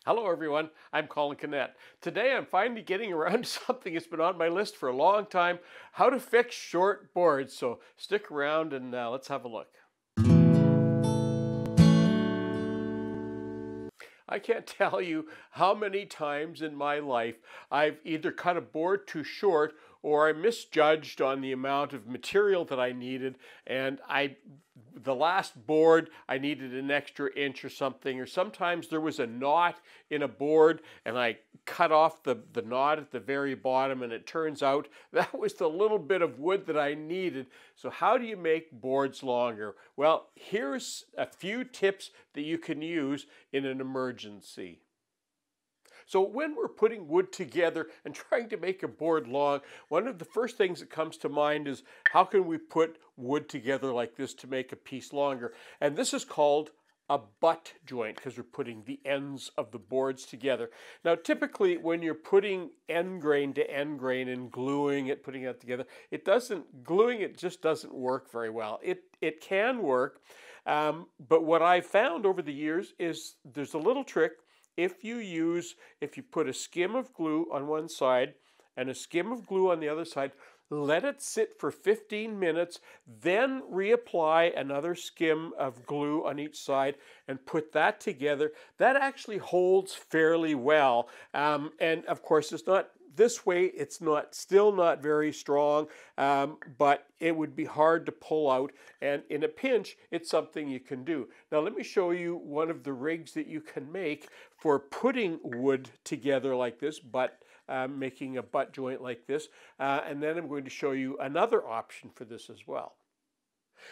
Hello everyone, I'm Colin Canet. Today I'm finally getting around to something that's been on my list for a long time, how to fix short boards. So stick around and let's have a look. I can't tell you how many times in my life I've either cut a board too short or I misjudged on the amount of material that I needed, and the last board I needed an extra inch or something, or sometimes there was a knot in a board and I cut off the knot at the very bottom, and it turns out that was the little bit of wood that I needed. So how do you make boards longer? Well, here's a few tips that you can use in an emergency. So when we're putting wood together and trying to make a board long, one of the first things that comes to mind is how can we put wood together like this to make a piece longer? And this is called a butt joint because we're putting the ends of the boards together. Now typically when you're putting end grain to end grain and gluing it, putting it together, gluing it just doesn't work very well. It can work, but what I've found over the years is there's a little trick. If you put a skim of glue on one side and a skim of glue on the other side, let it sit for 15 minutes, then reapply another skim of glue on each side and put that together. That actually holds fairly well. And of course, it's not this way, it's still not very strong, but it would be hard to pull out. And in a pinch, it's something you can do. Now, let me show you one of the rigs that you can make for putting wood together like this, but making a butt joint like this. And then I'm going to show you another option for this as well.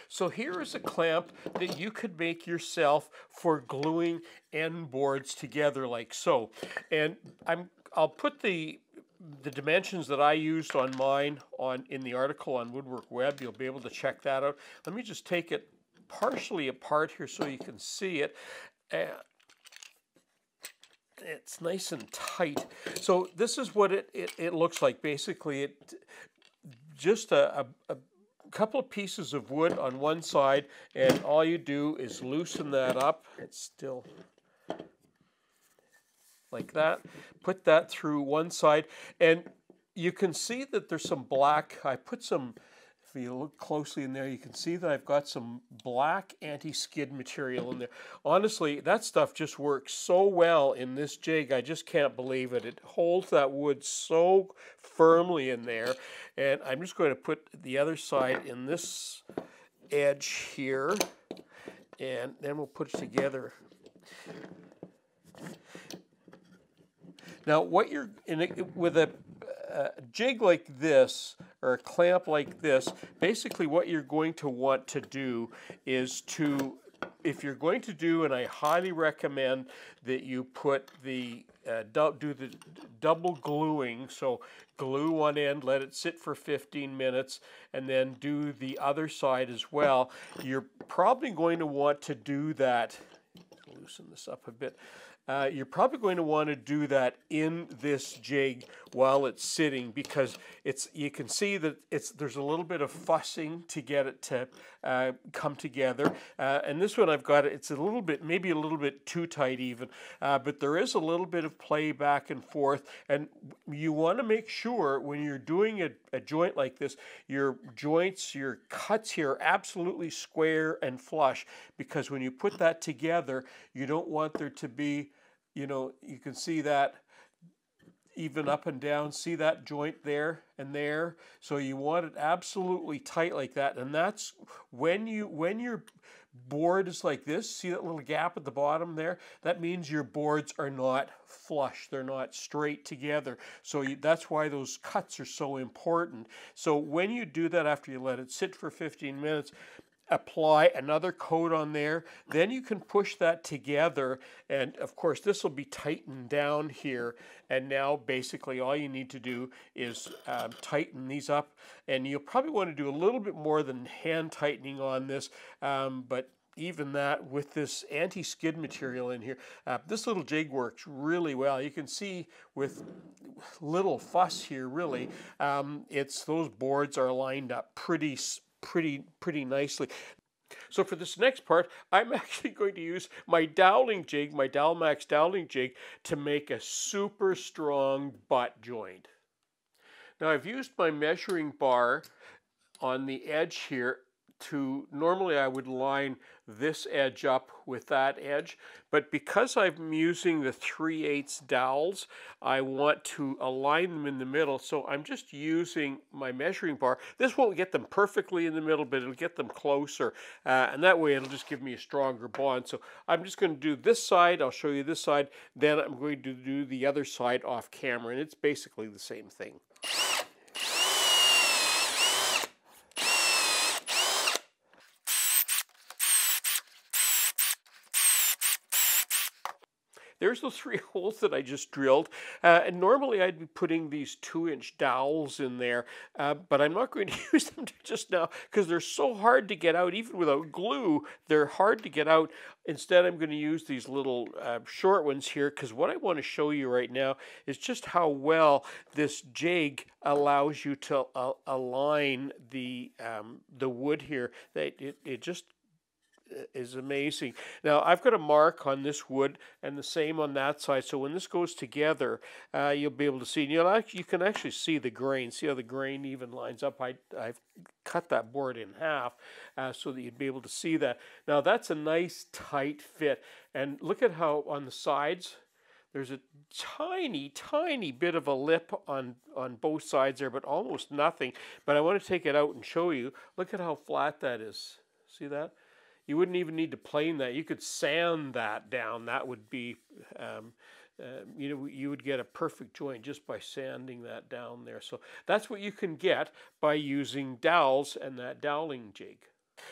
So here is a clamp that you could make yourself for gluing end boards together like so. And I'll put the dimensions that I used on mine in the article on Woodwork Web. You'll be able to check that out. Let me just take it partially apart here so you can see it. It's nice and tight. So this is what it looks like. Basically, just a couple of pieces of wood on one side, and all you do is loosen that up. It's still like that. Put that through one side, and you can see that there's some black. I put some, if you look closely in there, you can see that I've got some black anti-skid material in there. Honestly, that stuff just works so well in this jig. I just can't believe it. It holds that wood so firmly in there. And I'm just going to put the other side in this edge here, and then we'll put it together. Now, with a jig like this or a clamp like this, basically what you're going to want to do is if you're going to do, and I highly recommend that you put do the double gluing. So glue one end, let it sit for 15 minutes, and then do the other side as well. You're probably going to want to do that. Loosen this up a bit. You're probably going to want to do that in this jig while it's sitting, because you can see that there's a little bit of fussing to get it to come together. And this one I've got it's maybe a little bit too tight even, but there is a little bit of play back and forth. And you want to make sure when you're doing a joint like this, your joints, your cuts here are absolutely square and flush, because when you put that together, you don't want there to be, you can see that even up and down, see that joint there and there. So you want it absolutely tight like that. And that's when your board is like this, see that little gap at the bottom there? That means your boards are not flush. They're not straight together. So that's why those cuts are so important. So when you do that, after you let it sit for 15 minutes, apply another coat on there, then you can push that together, and of course this will be tightened down here, and now basically all you need to do is tighten these up, and you'll probably want to do a little bit more than hand tightening on this, but even that with this anti-skid material in here, this little jig works really well. You can see with little fuss here, really, those boards are lined up pretty nicely. So for this next part, I'm actually going to use my doweling jig, my Dowel Max doweling jig, to make a super strong butt joint. Now I've used my measuring bar on the edge here to, normally I would line this edge up with that edge, but because I'm using the 3/8 dowels, I want to align them in the middle, so I'm just using my measuring bar. This won't get them perfectly in the middle, but it'll get them closer, and that way it'll just give me a stronger bond. So I'm just going to do this side, I'll show you this side, then I'm going to do the other side off camera, and it's basically the same thing. There's those 3 holes that I just drilled, and normally I'd be putting these 2-inch dowels in there, but I'm not going to use them just now because they're so hard to get out. Even without glue, they're hard to get out. Instead, I'm going to use these little short ones here, because what I want to show you right now is just how well this jig allows you to align the wood here. It just is amazing. Now I've got a mark on this wood and the same on that side, so when this goes together, you'll be able to see, you can actually see the grain. See how the grain even lines up? I've cut that board in half so that you'd be able to see that. Now that's a nice tight fit, and look at how on the sides there's a tiny bit of a lip on both sides there, but almost nothing. But I want to take it out and show you. Look at how flat that is. See that? You wouldn't even need to plane that. You could sand that down. That would be, you would get a perfect joint just by sanding that down there. So that's what you can get by using dowels and that doweling jig.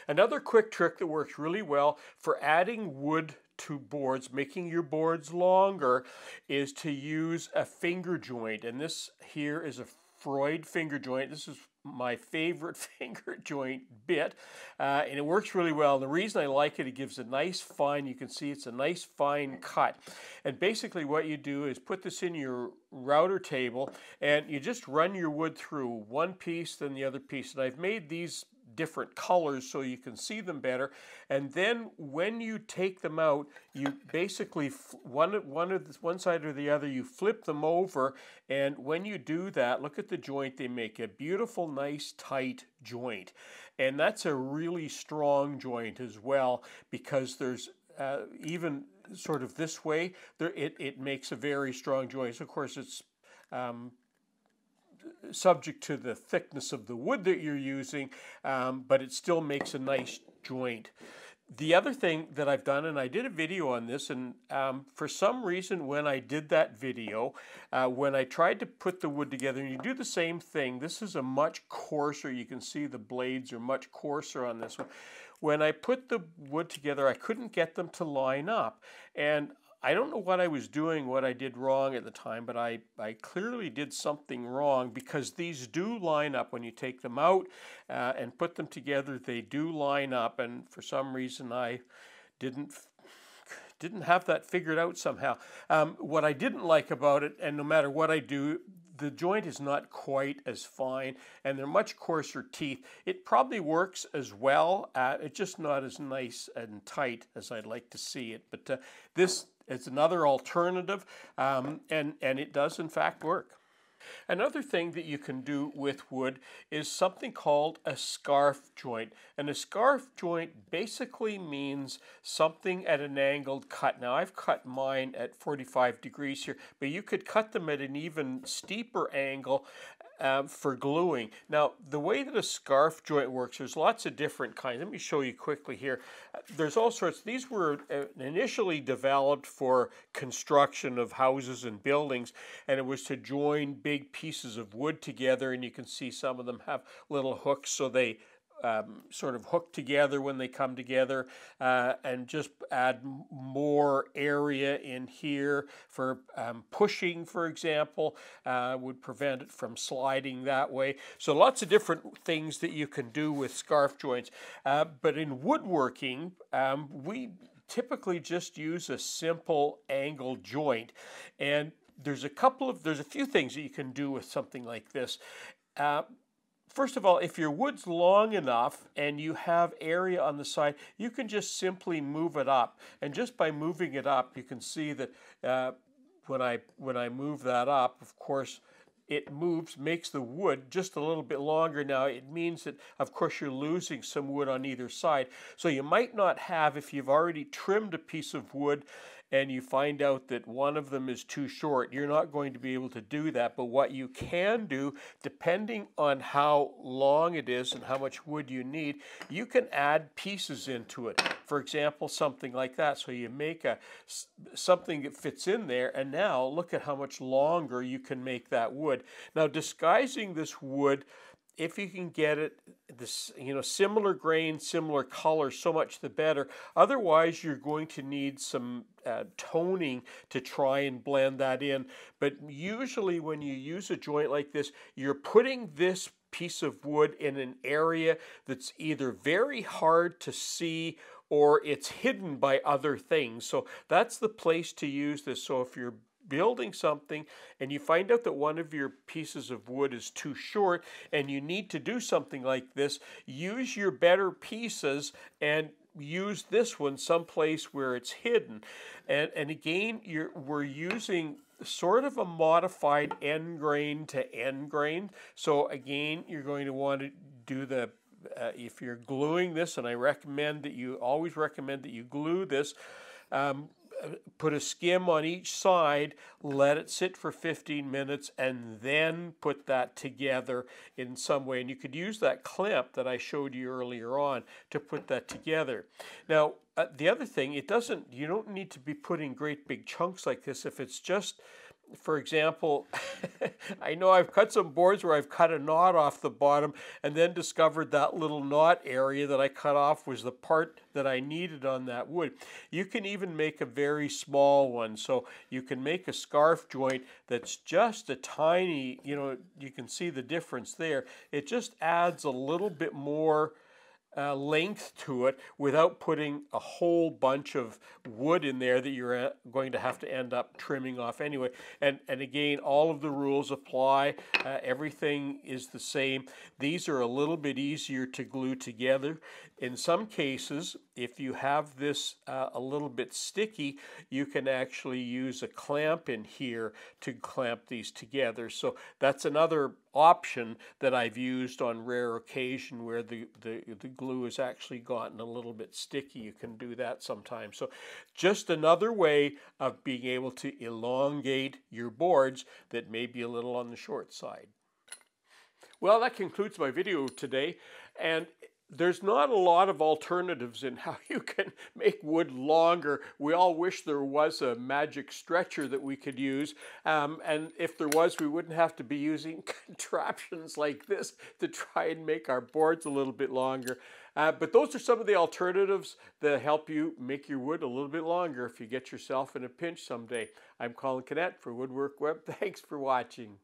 Another quick trick that works really well for adding wood to boards, making your boards longer, is to use a finger joint. And this here is a Freud finger joint. This is my favorite finger joint bit, and it works really well. The reason I like it, it gives a nice fine, you can see it's a nice fine cut. And basically what you do is put this in your router table and you just run your wood through one piece then the other piece. And I've made these different colors so you can see them better, and then when you take them out, you basically one side or the other, you flip them over, and when you do that, look at the joint. They make a beautiful, nice, tight joint, and that's a really strong joint as well, because there's even sort of this way there, it makes a very strong joint. So of course it's subject to the thickness of the wood that you're using, but it still makes a nice joint. The other thing that I've done, and I did a video on this, and for some reason when I did that video, when I tried to put the wood together, and you do the same thing, this is a much coarser, you can see the blades are much coarser on this one. When I put the wood together, I couldn't get them to line up, and I don't know what I was doing, what I did wrong at the time, but I clearly did something wrong, because these do line up when you take them out and put them together. They do line up, and for some reason I didn't have that figured out somehow. What I didn't like about it, and no matter what I do, the joint is not quite as fine, and they're much coarser teeth. It probably works as well. It's just not as nice and tight as I'd like to see it. But this is another alternative, and it does in fact work. Another thing that you can do with wood is something called a scarf joint. And a scarf joint basically means something at an angled cut. Now I've cut mine at 45 degrees here, but you could cut them at an even steeper angle for gluing. Now, the way that a scarf joint works, there's lots of different kinds. Let me show you quickly here. There's all sorts. These were initially developed for construction of houses and buildings, and it was to join big pieces of wood together, and you can see some of them have little hooks so they sort of hook together when they come together, and just add more area in here for pushing, for example, would prevent it from sliding that way. So lots of different things that you can do with scarf joints. But in woodworking, we typically just use a simple angle joint, and there's a few things that you can do with something like this. first of all, if your wood's long enough and you have area on the side, you can just simply move it up. And just by moving it up, you can see that when I move that up, of course, it moves, makes the wood just a little bit longer. Now, it means that, of course, you're losing some wood on either side. So you might not have, if you've already trimmed a piece of wood and you find out that one of them is too short, you're not going to be able to do that. But what you can do, depending on how long it is and how much wood you need, you can add pieces into it. For example, something like that. So you make something that fits in there, and now look at how much longer you can make that wood. Now, disguising this wood, if you can get it this, similar grain, similar color, so much the better. Otherwise, you're going to need some toning to try and blend that in. But usually when you use a joint like this, you're putting this piece of wood in an area that's either very hard to see or it's hidden by other things. So that's the place to use this. So if you're building something and you find out that one of your pieces of wood is too short and you need to do something like this, use your better pieces and use this one someplace where it's hidden. And again, we're using sort of a modified end grain to end grain. So again, you're going to want to do the if you're gluing this, and I always recommend that you glue this, put a skim on each side, let it sit for 15 minutes, and then put that together in some way. And you could use that clamp that I showed you earlier on to put that together. Now, the other thing, you don't need to be putting great big chunks like this. If it's just, for example, I know I've cut some boards where I've cut a knot off the bottom and then discovered that little knot area that I cut off was the part that I needed on that wood. You can even make a very small one. So you can make a scarf joint that's just a tiny, you can see the difference there. It just adds a little bit more length to it without putting a whole bunch of wood in there that you're going to have to end up trimming off anyway. And again, all of the rules apply. Everything is the same. These are a little bit easier to glue together. In some cases, if you have this a little bit sticky, you can actually use a clamp in here to clamp these together. So that's another option that I've used on rare occasion where the glue has actually gotten a little bit sticky. You can do that sometimes. So just another way of being able to elongate your boards that may be a little on the short side. Well, that concludes my video today, and there's not a lot of alternatives in how you can make wood longer. We all wish there was a magic stretcher that we could use. And if there was, we wouldn't have to be using contraptions like this to try and make our boards a little bit longer. But those are some of the alternatives that help you make your wood a little bit longer if you get yourself in a pinch someday. I'm Colin Canet for Woodwork Web. Thanks for watching.